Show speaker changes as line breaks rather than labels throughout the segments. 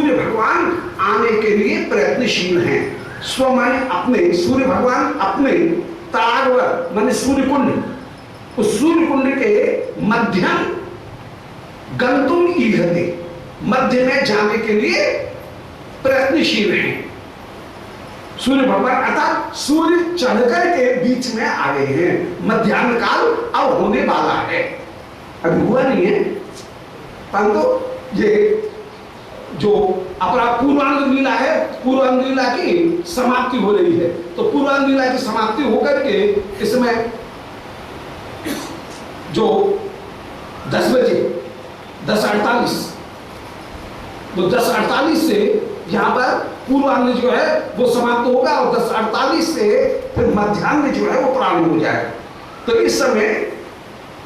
सूर्य भगवान आने के लिए प्रयत्नशील हैं। स्व माने अपने, सूर्य भगवान अपने तार माने सूर्य कुंड, उस सूर्य कुंड के मध्यम गंतुम ईहते, मध्य में जाने के लिए प्रयत्नशील हैं सूर्य भगवान, अर्थात सूर्य चढ़कर के बीच में आ गए हैं। मध्याह्न काल अब होने वाला है, अभी हुआ नहीं है, परंतु ये जो अपना पूर्वांग लीला है, पूर्वांग लीला की समाप्ति हो रही है। तो पूर्वांग लीला की समाप्ति होकर के इसमें जो 10 बजे 10:48, तो 10:48 से यहाँ पर पूर्वांग जो है वो समाप्त होगा और 10:48 से फिर मध्याह्न जो है वो प्रारंभ हो जाएगा। तो इस समय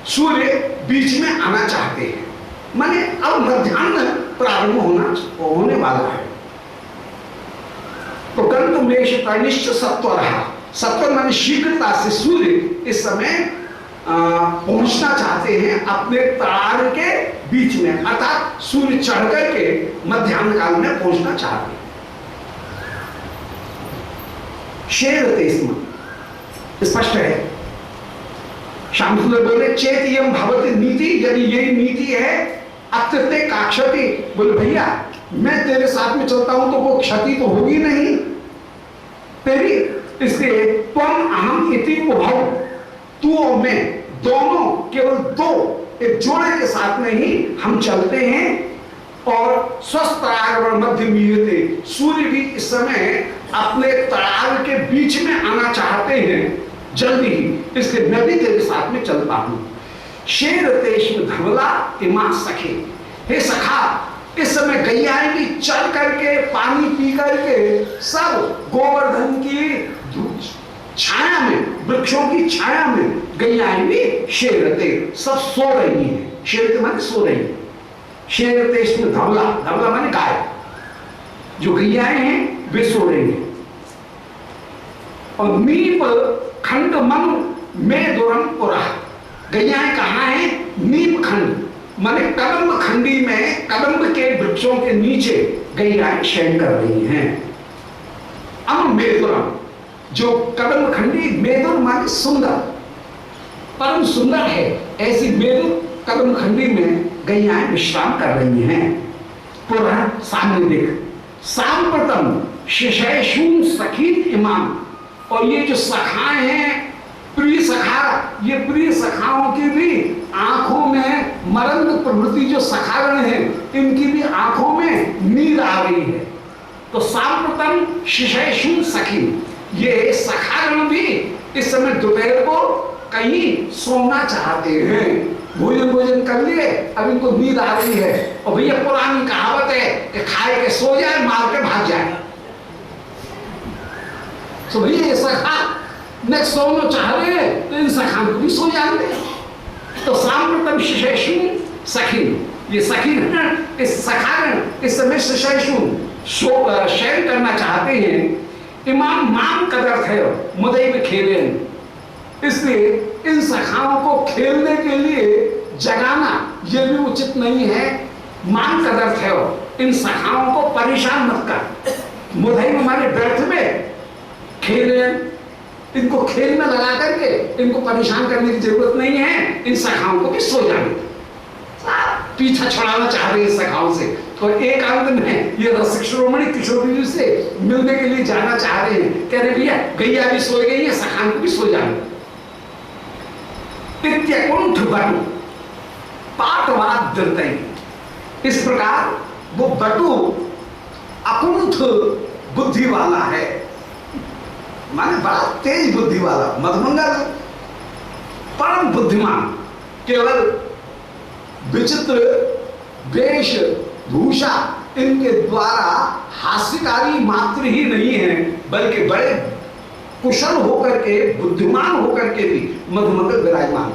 सूर्य बीच में आना चाहते हैं, माने अब मध्याह्न प्रारंभ होने वाला है। तो गंतुमेश तनिश्च सत्वर, सत्वर माने शीघ्रता से सूर्य इस समय पहुंचना चाहते हैं अपने तार के बीच में, अर्थात सूर्य चढ़ करके मध्याह्न काल में पहुंचना चाहते हैं। शेरते इसमें स्पष्ट है। श्याम सुंदर बोले चेत यम भवति नीति, यदि यही नीति है अत्यते का क्षति, बोले भैया मैं तेरे साथ में चलता हूं तो वो क्षति तो होगी नहीं तेरी, इसलिए त्वम अहम इति उभौ, तू और मैं दोनों केवल दो एक जोड़े के साथ में ही हम चलते हैं। और स्वस्थ मध्य मीयते, सूर्य भी इस समय अपने तार के बीच में आना चाहते हैं जल्दी ही, इसलिए मैं भी तेरे साथ में चलता हूं। शेर देश में धवला इमा सखे, हे सखा इस समय गैयाएं भी चल करके पानी पी करके सब गोवर्धन की छाया में, वृक्षों की छाया में गैयाएं भी शेरते सब सो रही हैं। शेरते माने सो रही है। शेरते इसमें धवला, धवला माने गाय, जो गैयाएं हैं वे सो रही हैं। और नीप खंड मन में दुरम पुरा, गैयाएं कहाँ है? नीप खंड माने कदम्ब खंडी में, कदम्ब के वृक्षों के नीचे गैयाएं शयन कर रही हैं। अम मेदुरम, जो कदम्ब खंडी, मेदुर माने सुंदर, परम सुंदर है, ऐसी मेदुर कदम्ब खंडी में गैयाएं विश्राम कर रही हैं। पुरा सामने देख, सांप्रतम शिशैशून सखीत इमाम, और ये जो सखाएं हैं प्रिय सखा, ये प्रिय सखाओं की भी आंखों में मरंग प्रवृत्ति, जो सखागण है इनकी भी आंखों में नींद आ रही है। तो सांप्रतम शिशैशून सखी, ये सखागण भी इस समय दोपहर को कहीं सोना चाहते हैं, भोजन कर लिए, अब इनको नींद आ रही है। और भैया पुरानी कहावत है कि खाए के सो जाए मार के भाग जाए, तो भैया ये सखा न सोना चाह रहे हैं तो इन सखान को भी सो जाते। तो सांप्रतम शिशैशून सखी, ये सखी इस सखागण इस समय शिशैशून शयन करना चाहते हैं। इमाम माम कदर्थ है मुदई में खेले, इसलिए इन सखाओं को खेलने के लिए जगाना ये भी उचित नहीं है। मान कदर्थ है, इन सखाओं को परेशान मत कर। मुदई में हमारे व्यर्थ में खेले, इनको खेल में लगा करके इनको परेशान करने की जरूरत नहीं है, इन सखाओं को भी सो जाने। पीछा छुड़ाना चाह रहे हैं सखाओं से। तो एक अंत में ये रसिक शिरोमणि किशोरी जी से मिलने के लिए जाना चाह रहे हैं, कह रहे भैया गैया भी सो गई है, सखान को भी सो जाने। कुंठ बटु पाटवाद दृतई, इस प्रकार वो बटु अकुंठ बुद्धि वाला है, माने बड़ा तेज बुद्धि वाला, मधुमंगल परम बुद्धिमान, केवल विचित्र वेश भूषा इनके द्वारा हास्यकारी मात्र ही नहीं है, बल्कि बड़े कुशल होकर के, बुद्धिमान होकर के भी मधुमंगल विराजमान।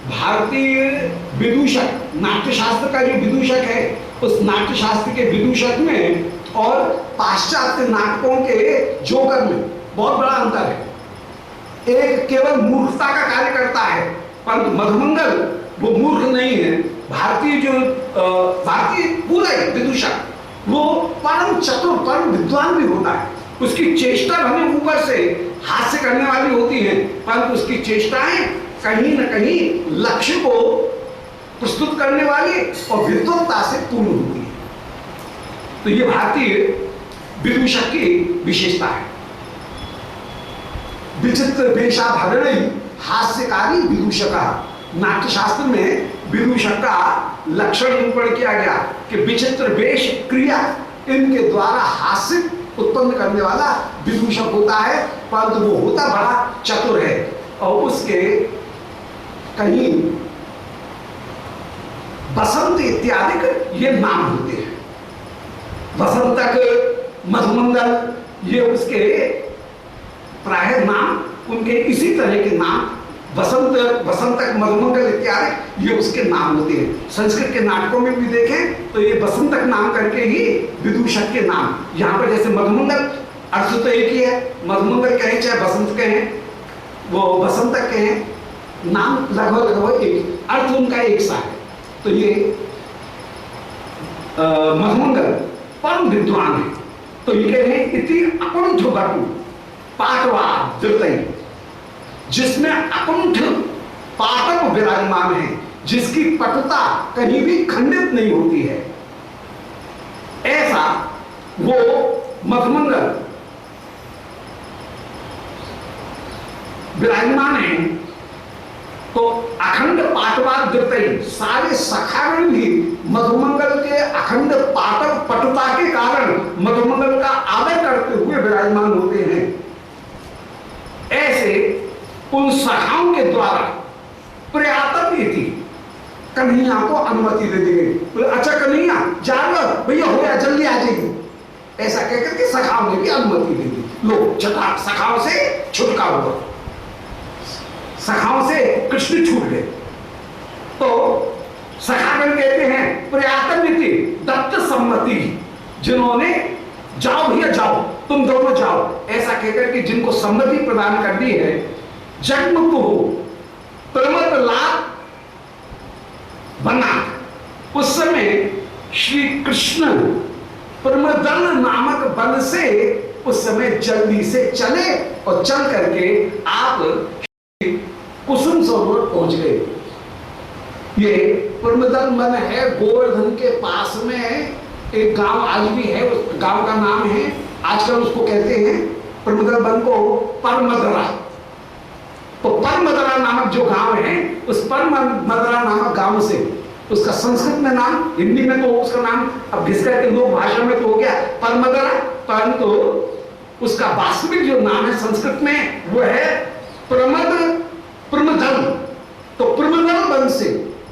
भारतीय विदूषक, नाट्यशास्त्र का जो विदूषक है, उस नाट्यशास्त्र के विदूषक में और पाश्चात्य नाटकों के जोकर में बहुत बड़ा अंतर है। एक केवल मूर्खता का कार्य करता है, परंतु मधुमंगल वो मूर्ख नहीं है। भारतीय जो भारतीय पूरा विदूषक वो परम चतुर परम विद्वान भी होता है। उसकी चेष्टा भले ऊपर से हास्य करने वाली होती है, परंतु उसकी चेष्टाएं कहीं न कहीं लक्ष्य को प्रस्तुत करने वाली और विद्वत्ता से पूर्ण होती है। तो ये भारतीय विदूषक की विशेषता है। विचित्र वेशाभरणी हास्यकारी विदूषक। नाट्यशास्त्र में विदूषक का लक्षण निरूपण किया गया कि विचित्र वेश क्रिया इनके द्वारा हास्य उत्पन्न करने वाला विदूषक होता है, परंतु वो होता बड़ा चतुर है और उसके कहीं बसंत इत्यादि ये नाम होते हैं। बसंतक, मधुमंगल, ये उसके प्राय नाम, उनके इसी तरह के नाम बसंतक, मधुमंगल इत्यादि ये उसके नाम होते हैं। संस्कृत के नाटकों में भी देखें तो ये बसंतक नाम करके ही विदूषक के नाम। यहाँ पर जैसे मधुमंगल अर्थ तो एक ही है, मधुमंगल कहें चाहे बसंत कहें, वो बसंतक कहें, नाम लगभग एक, अर्थ उनका एक सा है। तो ये मधुमंगल परम विद्वान है। तो ये कह रहे हैं इति अकुंठ बटु पाटवा द्रुतई, जिसमें अकुंठ पाटव विराजमान है, जिसकी पटुता कहीं भी खंडित नहीं होती है, ऐसा वो मधुमंगल विराजमान है। तो अखंड पाटवार द्रुतई, सारे सखागण भी मधुमंगल के अखंड पाटव पटुता के कारण मधुमंगल का आदर करते हुए विराजमान होते हैं। ऐसे उन सखाओं के द्वारा प्रयातन थी, कन्हैया को अनुमति दे दी गई। बोले अच्छा कन्हैया जाओ भैया, हो गया जल्दी आ जाइए, ऐसा कहकर के सखाओं ने भी अनुमति दे दी। लो चटा, सखाओं से छुटकारा हुआ, सखाओं से कृष्ण छूट गए। तो सखागण कहते हैं प्रयातन नीति दत्त सम्मति, जिन्होंने जाओ भैया जाओ, तुम दोनों जाओ, ऐसा कहकर के जिनको सम्मति प्रदान कर दी है। जगमुक्त हो प्रमद लाभ बना, उस समय श्री कृष्ण प्रमदल नामक बन से उस समय जल्दी से चले और चल करके आप कुसुम सरोवर पहुंच गए। ये प्रमदल मन है गोवर्धन के पास में एक गांव आज भी है, उस गांव का नाम है, आजकल उसको कहते हैं प्रमदल वन को परमदरा। तो परमदरा नामक जो गांव है, उस परमदरा नामक गांव से उसका संस्कृत में नाम, हिंदी में तो उसका नाम अब घिस करके लोक भाषा में तो हो गया परमदरा, परंतु उसका वास्तविक जो नाम है संस्कृत में वो है प्रमदल। तो प्रमदल वन से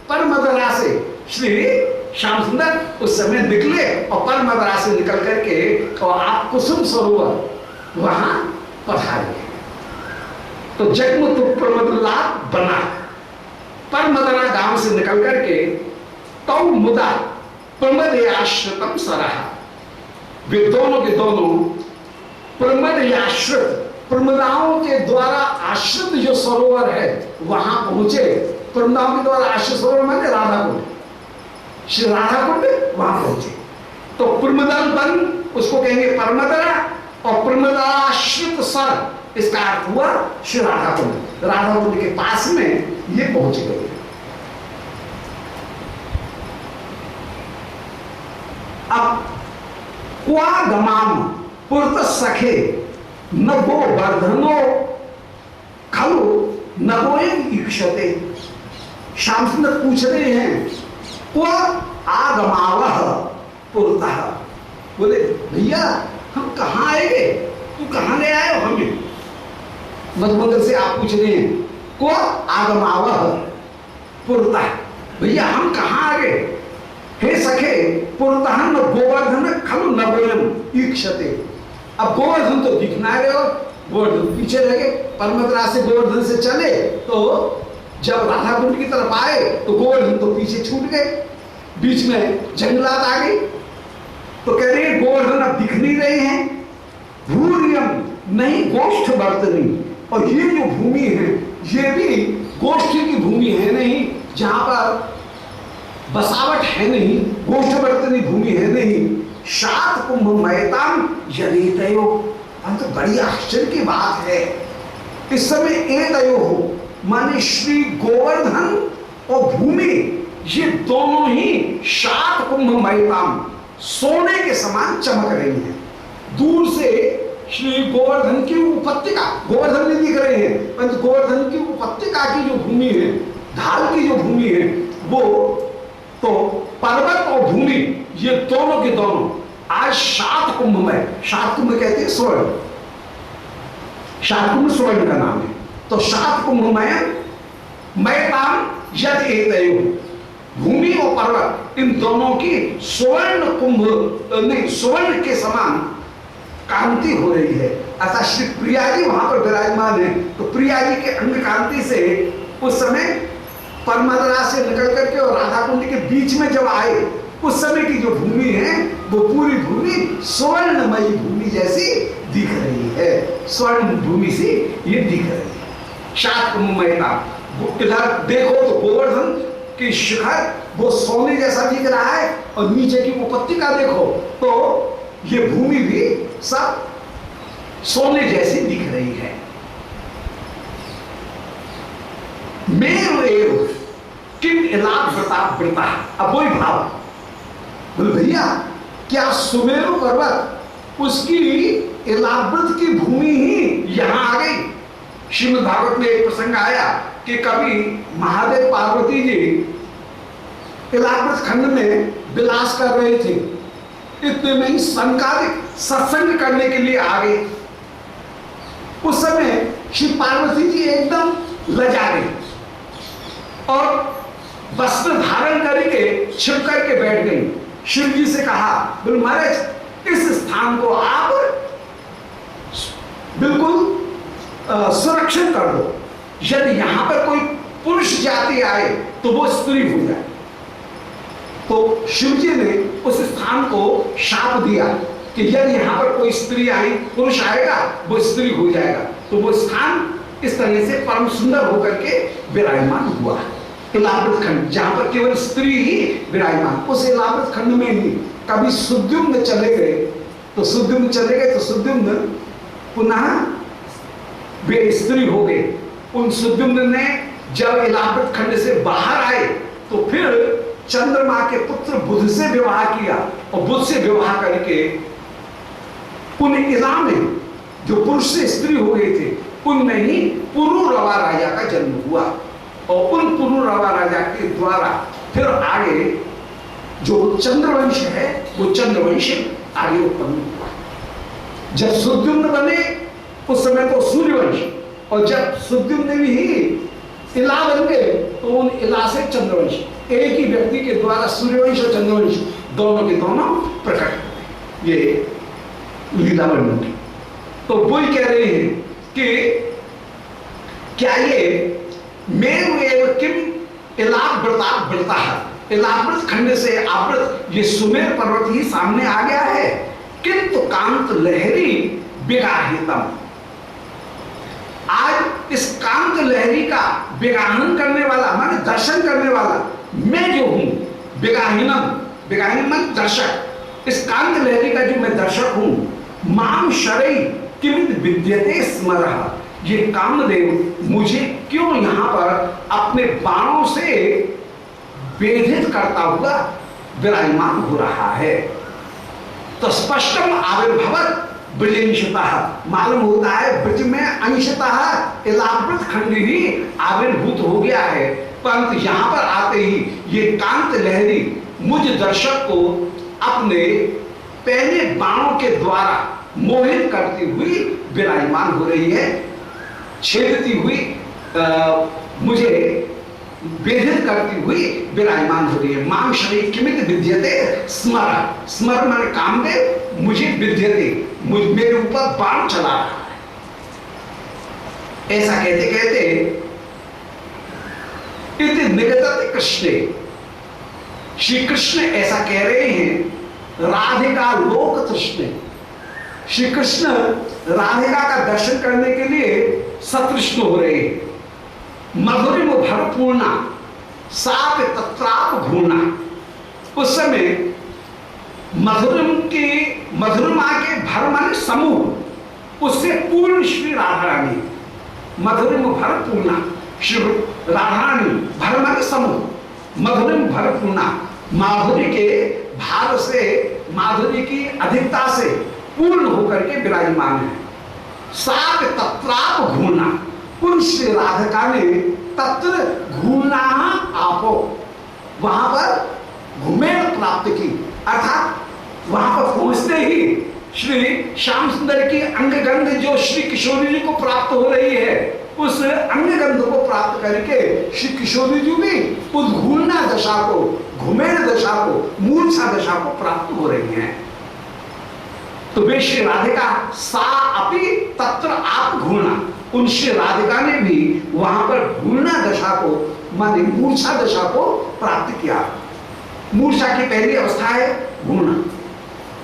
परमदरा से श्री श्याम सुंदर उस समय निकले और परमदरा से निकल करके और आप कुसुम सरोवर वहां पधारे। तो जगमुक्त प्रमदला बना, परमदरा गांव से निकल करके तौ मुदा प्रमदयाश्रितम सराहा, वे दोनों के दोनों प्रमदयाश्रित, प्रमदाओं के द्वारा आश्रित जो सरोवर है वहां पहुंचे। प्रमदाओं के द्वारा आश्रित सरोवर माने राधा कुंड, श्री राधा कुंड वहां पहुंचे। तो प्रमदल वन उसको कहेंगे परमदरा, और प्रमदाश्रित सर इसका अर्थ हुआ श्री राधा कुंड। राधा कुंड के पास में ये पहुंच गए। अब क्वा गमाम पुरत सखे नभो वर्धनो खलु नभोएं ईक्षते। श्याम सुंदर पूछ रहे हैं क्वा आगमावह पुरतः, बोले भैया हम कहाँ आएंगे, तू कहाँ ले आए हो हमें। मधुमंगल से आप पूछ रहे हैं क्वा आगमावह पुरतः, भैया हम कहाँ आ गए। हे सखे पुरतः न गोवर्धन खलु नभोएं ईक्षते। अब गोवर्धन तो दिखना है और गोवर्धन पीछे रह गए। परमदरा से गोवर्धन से चले तो जब राधा कुंड की तरफ आए तो गोवर्धन तो पीछे छूट गए, बीच में जंगलात आ गई। तो कह रहे हैं गोवर्धन अब दिख नहीं रहे हैं। भूरियम नहीं गोष्ठ वर्तनी, और ये जो भूमि है ये भी गोष्ठी की भूमि है नहीं, जहां पर बसावट है नहीं, गोष्ठ वर्तनी भूमि है नहीं। सात कुंभमयताम यदितयो। तो बड़ी आश्चर्य की बात है, इस समय एतयो हो माने श्री गोवर्धन और भूमि, ये दोनों ही सात कुंभमयताम सोने के समान चमक रही है। दूर से श्री गोवर्धन की उपत्यका, गोवर्धन नहीं दिख रहे हैं, परंतु गोवर्धन की उपत्यका की जो भूमि है, ढाल की जो भूमि है, वो तो पर्वत और भूमि ये दोनों के दोनों आज सात कुंभ में, सात कुंभ कहते हैं स्वर्ण, सात कुंभ स्वर्ण का नाम है। तो सात कुंभ में मैताम यद एतयो, भूमि और पर्वत इन दोनों की स्वर्ण कुंभ नहीं स्वर्ण के समान कांति हो रही है। अतः श्री प्रिया जी वहां पर विराजमान है। तो प्रिया जी के अंग कांति से उस समय परमदरा से निकल करके और राधा कुंड के बीच में जब आए, उस समय की जो भूमि है वो पूरी भूमि स्वर्णमयी भूमि जैसी दिख रही है, स्वर्ण भूमि से ये दिख रही है। सात कुंभमयता, इधर देखो तो गोवर्धन की शिखर वो सोने जैसा दिख रहा है, और नीचे की उपत्यका देखो तो ये भूमि भी सब सोने जैसी दिख रही है। मेरु एव किम इलाव्रता, अब वही भाव बोले भैया क्या सुमेरु पर्वत उसकी इलाव्रत की भूमि ही यहां आ गई। श्रीमद् भागवत में एक प्रसंग आया कि कभी महादेव पार्वती जी इलाव्रत खंड में विलास कर रहे थे, इतने में ही संकालिक सत्संग करने के लिए आ गए। उस समय श्री पार्वती जी एकदम लजा गई और वस्त्र धारण करके छिप करके बैठ गई। शिव जी से कहा, बोले महाराज इस स्थान को आप बिल्कुल सुरक्षित कर दो, यदि यहां पर कोई पुरुष जाति आए तो वो स्त्री हो जाए। तो शिव जी ने उस स्थान को शाप दिया कि यदि यहां पर कोई स्त्री आई, पुरुष आएगा वो स्त्री हो जाएगा। तो वो स्थान इस तरह से परम सुंदर होकर के विराजमान हुआ। इलाव्रत खंड जहां पर केवल स्त्री ही विराजमान, उस इलाव्रत खंड में ही कभी सुद्युम्न चले गए तो सुद्युम्न पुनः वे स्त्री हो गए। उन सुद्युम्न ने जब इलाव्रत खंड से बाहर आए तो फिर चंद्रमा के पुत्र बुध से विवाह किया, और बुध से विवाह करके उन इला में जो पुरुष से स्त्री हो गए थे उनमें ही पुरुरवा राजा का जन्म हुआ, और उन पुरुरवा राजा के द्वारा फिर आगे जो चंद्रवंश है वो चंद्रवंश आगे उत्पन्न हुआ। जब सुद्युम्न बने उस समय तो सूर्यवंश, और जब सुद्युम्न भी ही इला बन गए तो उन इला से चंद्रवंश, एक ही व्यक्ति के द्वारा सूर्यवंश और चंद्रवंश दोनों के दोनों प्रकट हुए। ये लीला वर्णन की। तो वही कह रहे हैं कि क्या ये मेरु एव किम इलाव्रता है, इलाव्रत खंड से आवृत ये सुमेर पर्वत ही सामने आ गया है, किंतु कांत लहरी विगाहितम। आज इस कांत लहरी का विगाहन करने वाला माने दर्शन करने वाला मैं जो हूं, विगाहिनम दर्शक, इस कांत लहरी का जो मैं दर्शक हूं, माम शरई किमित विद्यते स्मरः, ये कामदेव मुझे क्यों यहां पर अपने बाणों से वेधित करता हुआ विराजमान हो रहा है। तो स्पष्टम आविर्भवत ब्रजंशतः, मालूम होता है ब्रज में अंशतः इलाव्रत खंड ही आविर्भूत हो गया है, परंतु यहां पर आते ही ये कांत लहरी मुझ दर्शक को अपने पहले बाणों के द्वारा मोहित करती हुई विराजमान हो रही है, छेदती हुई मुझे वेधित करती हुई विराजमान हो रही है। माम शरीर किमित विद्यते स्मर, स्मर माने कामदेव मुझे विद्यते, मेरे ऊपर बाण चला रहा है। ऐसा कहते कहते इति निगतते कृष्णे, श्री कृष्ण ऐसा कह रहे हैं राधिका लोक तृष्णे। श्री कृष्ण राधिका का दर्शन करने के लिए सतृष्ण हो रहे हैं। मधुरिम भरपूर्णा साप तत्राप घूर्णा, उस समय मधुरमा के भर माने समूह, उससे पूर्ण श्री राधा रानी, मधुरिम भर पूर्णा श्री राधा रानी, भर माने समूह, मधुरिम भर पूर्णा, माधुरी के भार से, माधुरी की अधिकता से पूर्ण होकर के विराजमान है। सात तत्राप घूमना, उन श्री राधिका ने तत्र घूमना आपो, वहां पर घुमेड़ प्राप्त की, अर्थात वहां पर पहुंचते ही श्री श्याम सुंदर की अंगगंध जो श्री किशोरी जी को प्राप्त हो रही है, उस अंगगंध को प्राप्त करके श्री किशोरी जी भी उस घूर्णा दशा को, घुमेड़ दशा को, मूर्छा दशा को प्राप्त हो रही हैं। तो वे श्री राधिका सा अपि तत्र आप घूर्णा, उन श्री राधिका ने भी वहां पर घूर्णा दशा को माने मूर्छा दशा को प्राप्त किया। मूर्छा की पहली अवस्था है घूर्णा।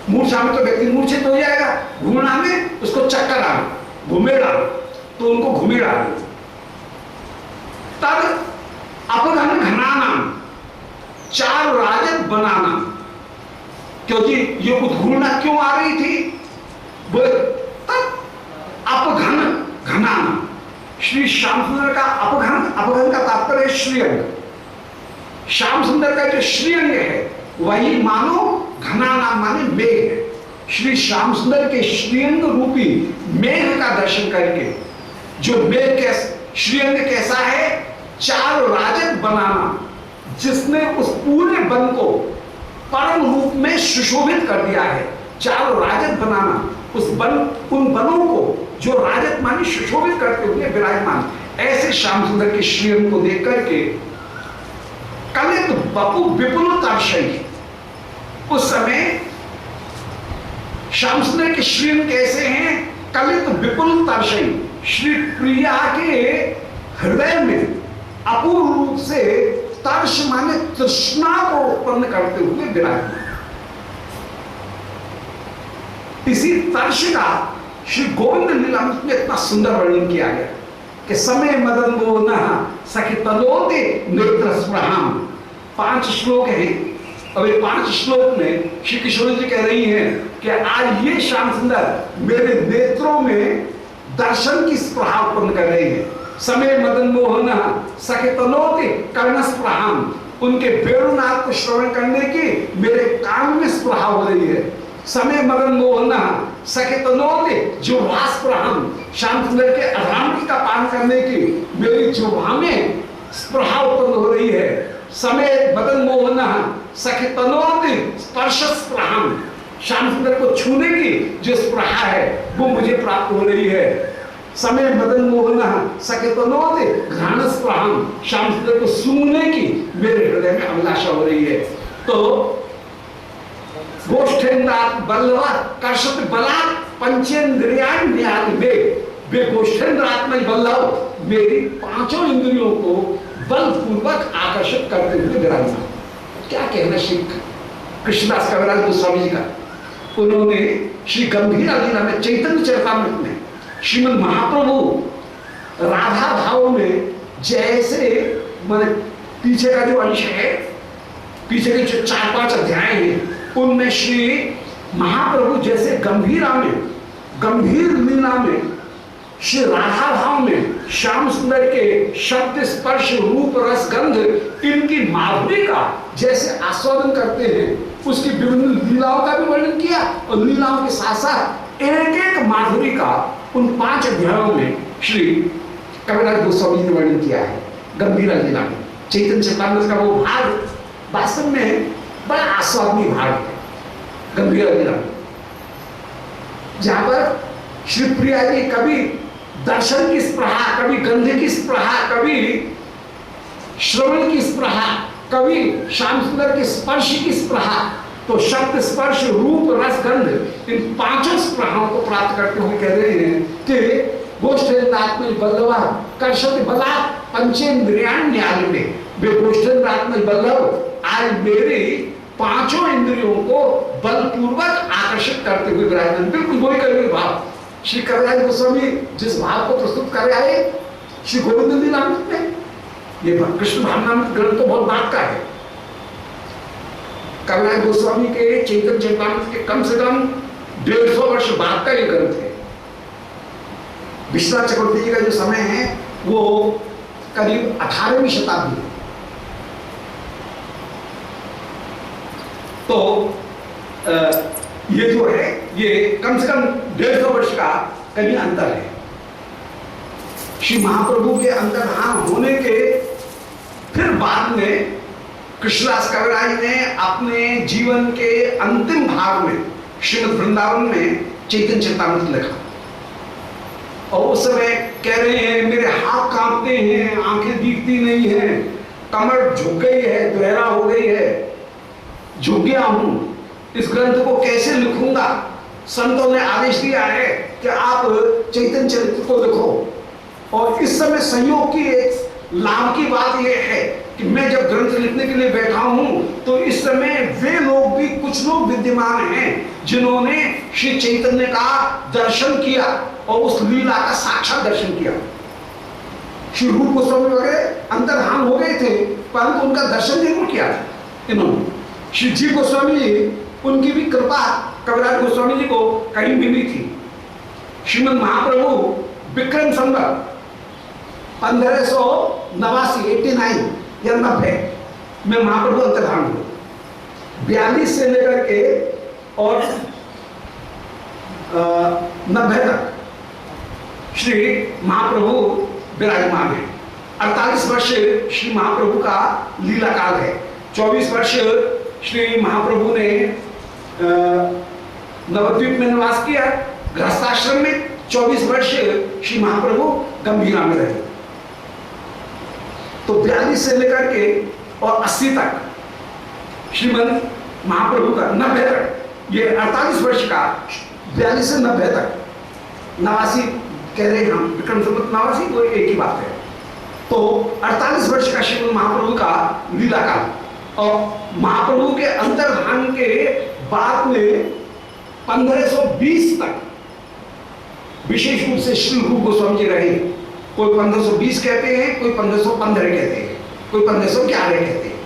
मूर्छा में तो व्यक्ति मूर्छित हो जाएगा, घूर्णा में उसको चक्कर आना, घुमेड़ आना, तो उनको घुमेड़ आ गई। तब अपघन घनाना, चार राजत बनाना, क्योंकि ये उद्घूर्णा क्यों आ रही थी, तब अपघन घनाना, श्री श्याम सुंदर का अपघन, अपघन का तात्पर्य श्रीअंग, श्याम सुंदर का जो श्रीअंग है वही मानो घनाना माने मेघ है। श्री श्याम सुंदर के श्रीअंग रूपी मेघ का दर्शन करके, जो मेघ के श्रीअंग कैसा है, चार राजत बनाना, जिसने उस पूरे वन को परम रूप में सुशोभित कर दिया है। चार राजत बनाना, उस वन, उन वनों को जो राजत मानी सुशोभित करते हुए विराजमान, ऐसे श्याम सुंदर के श्रीअंग को देख करके कलित बपु विपुल तर्शई, उस समय श्याम सुंदर के श्रीअंग कैसे हैं, कलित विपुल तर्शई, श्री प्रिया के हृदय में अपूर्व रूप से तर्श माने तृष्णा को उत्पन्न करते हुए विराजमान। इसी तर्श का श्री गोविंद लीलामृत में इतना सुंदर वर्णन किया गया कि समय मदन मोहन सखी तलोते नेत्र स्प्रहाम। 5 श्लोक है, अब ये 5 श्लोक में श्री किशोरी जी कह रही हैं कि आज ये श्याम सुंदर मेरे नेत्रों में दर्शन की स्प्रहा उत्पन्न कर रही है। समय मदन मोहन सखे तनोते कर्ण स्प्रहाम, उनके वेणुनाद को श्रवण करने की मेरे कान में स्प्रहा हो रही है। समय मदन मोहन सखे तनोते जिह्वा स्प्रहाम, श्याम सुंदर के अधरामृत का पान करने की मेरी जिह्वा में स्प्रहा उत्पन्न हो रही है। समय मदन मोहन सखे तनोते स्पर्श स्प्रहाम, श्याम सुंदर को छूने की जो स्प्रहा है वो मुझे प्राप्त हो रही है। समय मदन मोहन सके तनोते घ्राण स्प्रहाम, श्याम सुंदर को सूंघने की मेरे हृदय में अभिलाषा हो रही है। तो गोष्ठेन्द्रात बल्लवा कर्षत बलात् पंचेन्द्रियाण न्याल में, वे गोष्ठेन्द्रात्मक बल्लव मेरी 5 इंद्रियों को बलपूर्वक आकर्षित करते हुए विराजमान। क्या कहना श्री कृष्णदास कविराज गोस्वामी जी का, उन्होंने श्री गंभीर लीला में चैतन्य चरितामृत में श्रीमद महाप्रभु राधा भाव में जैसे माने पीछे का जो अंश है, पीछे के जो 4-5 अध्याय हैं, उनमें श्री महाप्रभु जैसे गंभीरा में, गंभीर लीला में, श्री राधा भाव में श्याम सुंदर के शब्द स्पर्श रूप रस गंध इनकी माधुरी का जैसे आस्वादन करते हैं, उसकी विभिन्न लीलाओं का भी वर्णन किया और लीलाओं के साथ साथ एक एक माधुरी का उन 5 अध्यायों में श्री कविराज गोस्वामी ने वर्णन किया है। गंभीरा लीला में चैतन्य चरितामृत का वो भाग वास्तव में बड़ा आस्वादनीय भाग है। गंभीरा लीला में जहां पर श्री प्रिया जी कभी दर्शन की स्प्रहा, कभी गंध की स्प्रहा, कभी श्रवण की स्प्रहा, कभी श्याम सुंदर के स्पर्श की स्प्रहा, तो शब्द स्पर्श रूप रस गंध इन 5 स्प्रहाओं को प्राप्त करते हुए कह रहे हैं कि गोष्ठेन्द्रात्मक बल्लवा कर्षत बलात् पंचेन्द्रियाण न्याल में, वे गोष्ठेन्द्रात्मक बल्लव आज मेरी 5 इंद्रियों को बलपूर्वक आकर्षित करते हुए विराजमान। बिल्कुल वही करेंगे भाव श्री कविराज गोस्वामी जिस भाव को प्रस्तुत कर रहे हैं श्री गोविंद लीलामृत में। ये कृष्ण भावनामृत ग्रंथ तो बहुत बात का है, कविराज गोस्वामी के चैतन्य चरितामृत के कम से कम 150 वर्ष बाद का ये ग्रंथ है। विश्वनाथ चक्रवर्ती जी का जो समय है वो करीब 18वीं शताब्दी है। तो ये जो है ये कम से कम 150 वर्ष का कहीं अंतर है। श्री महाप्रभु के अंतर्धान होने के फिर बाद में कृष्णदास कविराज ने अपने जीवन के अंतिम भाग में श्रीमद् वृंदावन में चैतन्य चरितामृत लिखा। और उस समय कह रहे हैं मेरे हाथ कांपते हैं, आंखें दिखती नहीं हैं, कमर झुक गई है, दुहरा हो गई है, झुक गया हूं, इस ग्रंथ को कैसे लिखूंगा। संतों ने आदेश दिया है कि आप चैतन्य चरित्र को लिखो। और इस समय संयोग की एक लाभ की बात यह है कि मैं जब ग्रंथ लिखने के लिए बैठा हूं तो इस समय वे लोग भी, कुछ लोग विद्यमान हैं जिन्होंने श्री चैतन्य का दर्शन किया और उस लीला का साक्षात दर्शन किया। श्री रूप गोस्वामी वगैरह अंतर्धान हो गए थे परंतु उनका दर्शन जरूर किया इन्होंने। श्री जी गोस्वामी जी, उनकी भी कृपा कविराज गोस्वामी जी को कहीं भी नहीं थी। श्रीमद् महाप्रभु विक्रम संवत 1589 या 90 में महाप्रभु अंतर्धान हुए। 42 से लेकर के और 90 तक श्री महाप्रभु विराजमान है। 48 वर्ष श्री महाप्रभु का लीला काल है। 24 वर्ष श्री महाप्रभु ने नवद्वीप में निवास किया गृहस्थाश्रम में। 24 वर्ष श्री महाप्रभु गंभीरा में रहे। तो 42 से लेकर के और 80 तक श्रीमद महाप्रभु का 90 तक, ये 48 वर्ष का 42 से 90 तक, 89 कह रहे हैं हम, विक्रम संवत 89 वो एक ही बात है। तो 48 वर्ष का श्रीमद महाप्रभु का लीला काल। और महाप्रभु के अंतर्धान के बाद में 1520 तक विशेष रूप से श्री रूप गोस्वामी जी रहे। कोई 1520 कहते हैं, कोई 1515 कहते हैं, कोई 1511 कहते हैं।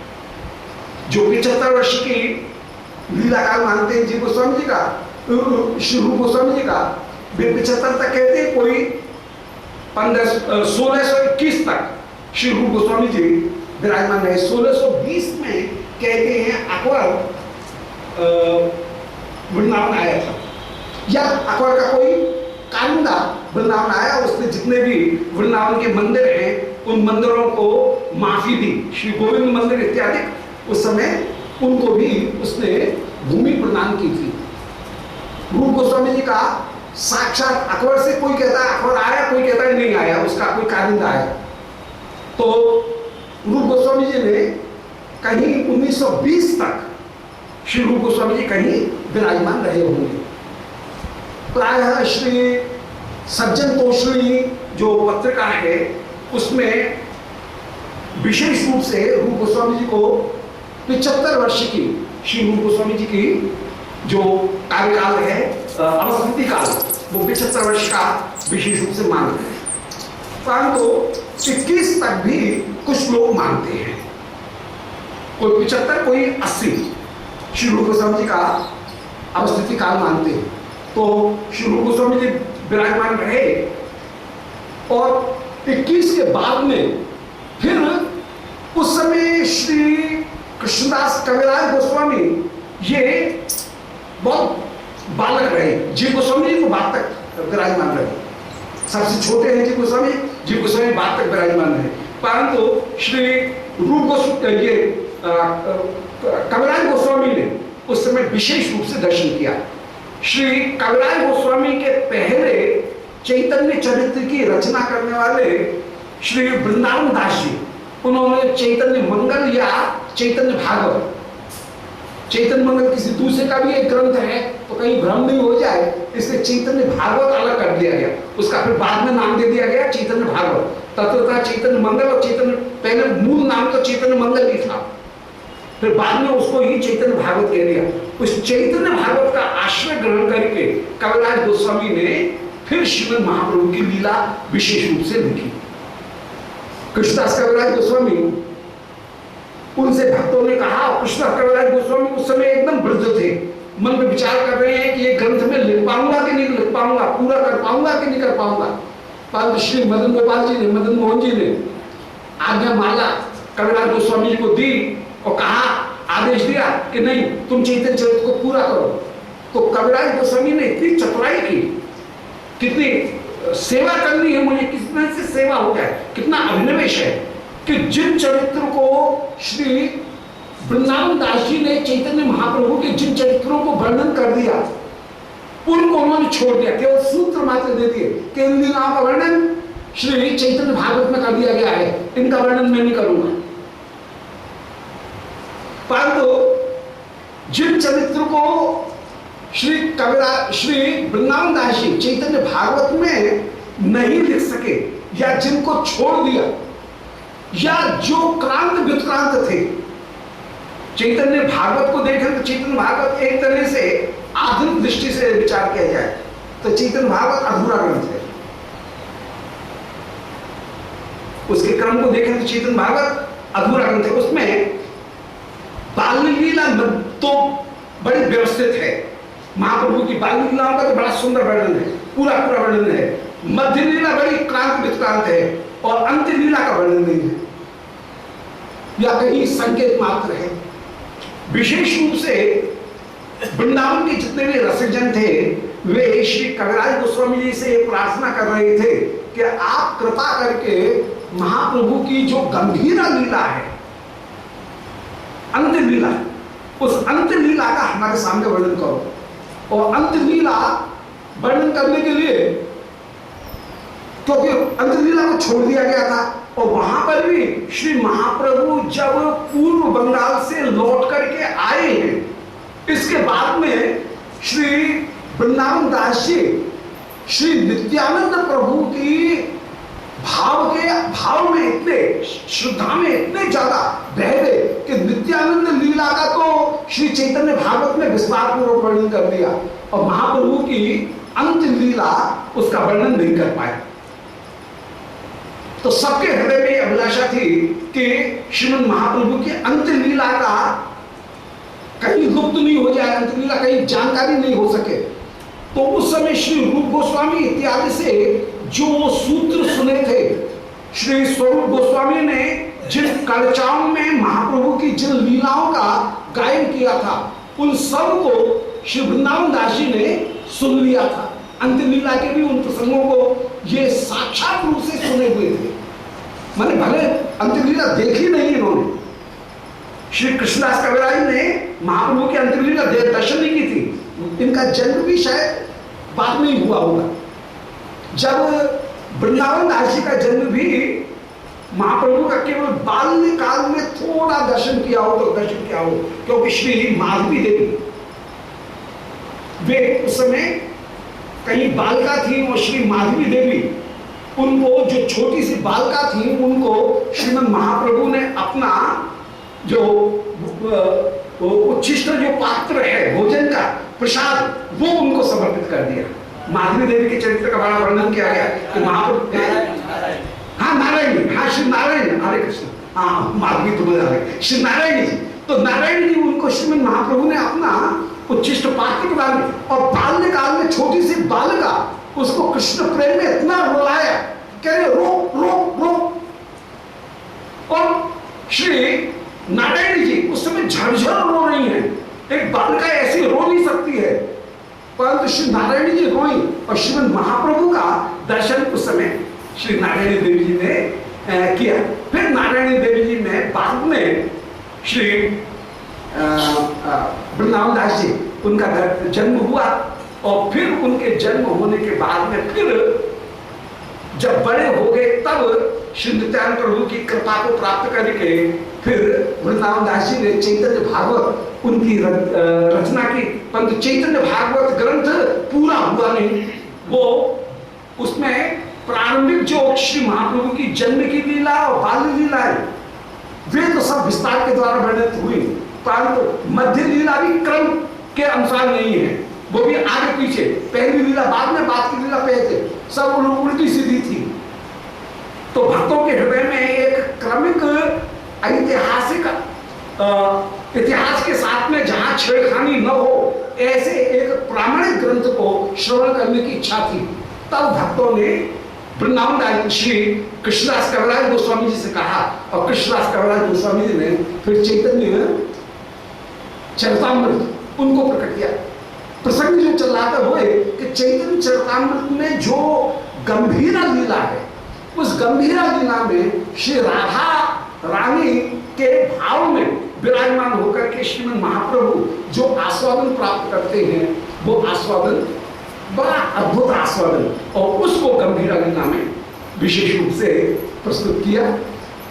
जो 75 वर्ष की लीला काल मानते हैं जी गोस्वामी जी का, श्री रूप गोस्वामी जी का, वे 75 तक कहते हैं। कोई 1621 तक श्री रूप गोस्वामी जी विराजमान रहे। 1620 में कहते हैं अकबर वृंदावन आया था, या अकबर का कोई कारिंदा वृंदावन आया, उसने जितने भी वृंदावन के मंदिर हैं उन मंदिरों को माफी दी। श्री गोविंद मंदिर इत्यादि उस समय उनको भी उसने भूमि प्रदान की थी। रूप गोस्वामी जी का साक्षात अकबर से, कोई कहता है अकबर आया, कोई कहता है नहीं आया, उसका कोई कारिंदा आया। तो रूप गोस्वामी जी ने कहीं 1920 तक श्री रूप गोस्वामी जी कहीं विराजमान रहे होंगे। प्रायः श्री सज्जन तोषणी जो पत्रिका है उसमें विशेष रूप से रूप गोस्वामी जी को 75 वर्ष की श्री रूप गोस्वामी जी की जो कार्यकाल है, अवस्थिति काल, वो 75 वर्ष का विशेष रूप से मानते हैं। परंतु 21 तक भी कुछ लोग मानते हैं, कोई 75, कोई 80 श्री रूप गोस्वामी जी का अवस्थिति काल मानते हैं। तो श्री रूप गोस्वामी जी विराजमान रहे और 21 के बाद में फिर उस समय श्री कृष्णदास कविराज गोस्वामी ये बहुत बालक रहे। जी गोस्वामी जी को बाद तक विराजमान रहे, सबसे छोटे हैं जी गोस्वामी, जी गोस्वामी बाद तक विराजमान रहे। परंतु श्री रूप गोस्वामी ये कविराज गोस्वामी ने उस समय विशेष रूप से दर्शन किया। श्री कविराज गोस्वामी के पहले चैतन्य चरित्र की रचना करने वाले श्री वृंदावन दास जी, उन्होंने चैतन्य मंगल या चैतन्य भागवत, चैतन्य मंगल किसी दूसरे का भी एक ग्रंथ है तो कहीं भ्रम नहीं हो जाए, इसलिए चैतन्य भागवत अलग कर दिया गया, उसका फिर बाद में नाम दे दिया गया चैतन्य भागवत। तत्वतः चैतन्य मंगल और चैतन्य, पहले मूल नाम तो चैतन्य मंगल ही था, फिर बाद में उसको ही चैतन्य भागवत कह दिया। उस चैतन्य भागवत का आश्रय ग्रहण करके कविराज गोस्वामी ने फिर श्रीमद् महाप्रभु की लीला विशेष रूप से लिखी। कृष्णदास कविराज गोस्वामी उनसे भक्तों ने कहा, कृष्ण कविराज गोस्वामी उस समय एकदम वृद्ध थे, मन में विचार कर रहे हैं कि ये ग्रंथ में लिख पाऊंगा कि नहीं लिख पाऊंगा, पूरा कर पाऊंगा कि नहीं कर पाऊंगा। परंतु श्री मदन गोपाल जी ने, मदन मोहन जी ने आज्ञा माला कविराज गोस्वामी जी को दी और कहा, आदेश दिया कि नहीं, तुम चैतन्य चरित्र को पूरा करो। तो कविराज गोस्वामी ने इतनी चतुराई की, कितनी सेवा करनी है मुझे, कितना से सेवा हो जाए, कितना अभिनिवेश है कि जिन चरित्र को श्री वृंदावन दास जी ने चैतन्य महाप्रभु के जिन चरित्रों को वर्णन कर दिया, उनको उन्होंने छोड़ दिया, केवल सूत्र मात्र दे दिए कि इन लीलाओं का वर्णन श्री चैतन्य भागवत में कर दिया गया है, इनका वर्णन मैं नहीं करूंगा। परंतु जिन चरित्र को श्री वृंदावन दास जी चैतन्य भागवत में नहीं लिख सके, या जिनको छोड़ दिया, या जो क्रांत व्युत्क्रांत थे, चैतन्य भागवत को देखें तो चैतन्य भागवत एक तरह से आधुनिक दृष्टि से विचार किया जाए तो चैतन्य भागवत अधूरा ग्रंथ है। उसके क्रम को देखें तो चैतन्य भागवत अधूरा ग्रंथ है। उसमें बाल लीला तो बड़ी व्यवस्थित है, महाप्रभु की बाल लीलाओं का तो बड़ा सुंदर वर्णन है, पूरा पूरा वर्णन है। मध्य लीला बड़ी क्रांत विक्रांत है और अंत लीला का वर्णन नहीं है, या कहीं संकेत मात्र है। विशेष रूप से वृंदावन के जितने भी रसिकजन थे वे श्री कविराज गोस्वामी जी से प्रार्थना कर रहे थे कि आप कृपा करके महाप्रभु की जो गंभीर लीला है, अंत लीला, उस अंत लीला का हमारे सामने वर्णन करो। और अंत लीला वर्णन करने के लिए, क्योंकि अंत लीला को छोड़ दिया गया था और वहां पर भी श्री महाप्रभु जब पूर्व बंगाल से लौट करके आए हैं, इसके बाद में श्री वृंदावन दास जी श्री नित्यानंद प्रभु की भाव में इतने, श्रद्धा में इतने ज्यादा बह गए कि नित्यानंद लीला का तो श्री चैतन्य भागवत में विस्तार पूर्वक वर्णन कर दिया और महाप्रभु की अंत लीला उसका वर्णन नहीं कर पाए। तो सबके हृदय में अभिलाषा थी कि श्रीमद् महाप्रभु की अंत लीला का कहीं गुप्त नहीं हो जाए, अंत लीला कहीं जानकारी नहीं हो सके। तो उस समय श्री रूप गोस्वामी इत्यादि से जो सूत्र सुने थे, श्री स्वरूप गोस्वामी ने जिन कलचाओं में महाप्रभु की जिन लीलाओं का गायन किया था, उन सब को श्री वृंदावन दास जी ने सुन लिया था। अंत लीला के भी उन प्रसंगों को ये साक्षात रूप से सुने हुए थे, माने भले अंत लीला देखी नहीं इन्होंने। श्री कृष्णदास कविराज ने महाप्रभु की अंत लीला दर्शन नहीं की थी, इनका जन्म भी शायद बाद में ही हुआ होगा। जब वृंदावन दास जी का जन्म भी महाप्रभु का केवल बाल्य काल में थोड़ा दर्शन किया हो तो दर्शन किया हो, क्योंकि श्री माधवी देवी वे उस समय कहीं बालिका थी और श्री माधवी देवी उनको, जो छोटी सी बालिका थी, उनको श्रीमद् महाप्रभु ने अपना जो उच्छिष्ट जो पात्र है भोजन का प्रसाद, वो उनको समर्पित कर दिया। माधवी देवी के चरित्र का बड़ा वर्णन किया गया कि महाप्रभु, हाँ नारायण, हाँ श्री नारायण, हरे कृष्ण, हाँ माधवी तो बता रहे श्री नारायण जी। तो नारायण जी उनको श्रीमद् महाप्रभु ने अपना उच्छिष्ट पात्र प्रदान किया और बाल्य काल में छोटी सी बालिका उसको कृष्ण प्रेम में इतना रुलाया, कह रहे रो रो रो। और श्री नारायण जी उस समय झरझर रो रही हैं, एक बालिका ऐसी रो नहीं सकती है, परंतु श्री नारायण जी रोई और श्रीमद् महाप्रभु का दर्शन उस समय श्री नारायण देवी जी ने किया। फिर नारायण देवी जी ने बाद में श्री वृंदावन दास जी उनका जन्म हुआ और फिर उनके जन्म होने के बाद में फिर जब बड़े हो गए तब श्री नित्यानंद प्रभु की कृपा को प्राप्त करके फिर वृंदावन दास जी ने चैतन्य भागवत उनकी रचना की, परंतु चैतन्य भागवत ग्रंथ पूरा हुआ नहीं। वो उसमें प्रारंभिक जो श्री महाप्रभु की जन्म की लीला और बाल्य लीला है वे तो सब विस्तार के द्वारा वर्णित हुई, परंतु मध्य लीला भी क्रम के अनुसार नहीं है, वो भी आगे पीछे, पहली लीला बाद में, बाद की लीला पहले, सब उल्टी सीधी थी। तो भक्तों के हृदय में एक क्रमिक ऐतिहासिक इतिहास के साथ में जहां छेड़खानी न हो ऐसे एक प्रामाणिक ग्रंथ को श्रवण करने की इच्छा थी। तब भक्तों ने वृंदावन श्री कृष्णदास कविराज गोस्वामी जी से कहा और कृष्णदास कविराज गोस्वामी जी ने फिर चैतन्य चरितामृत उनको प्रकट किया। प्रसंग जो चल रहा था वो है कि चैतन्य चरितामृत में जो गंभीरा लीला है, उस गंभीरा लीला में श्री राधा रानी के भाव में विराजमान होकर के श्रीमद् महाप्रभु जो आस्वादन प्राप्त करते हैं, वो आस्वादन बड़ा अद्भुत आस्वादन, और उसको गंभीरा लीला में विशेष रूप से प्रस्तुत किया।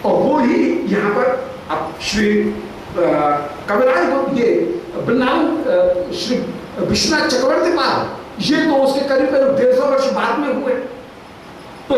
और वो ही यहाँ पर अब श्री कविराज को ये वृंदावन श्री विश्वनाथ चक्रवर्ती पाल, ये तो उसके करीब करीब 150 वर्ष बाद में हुए। तो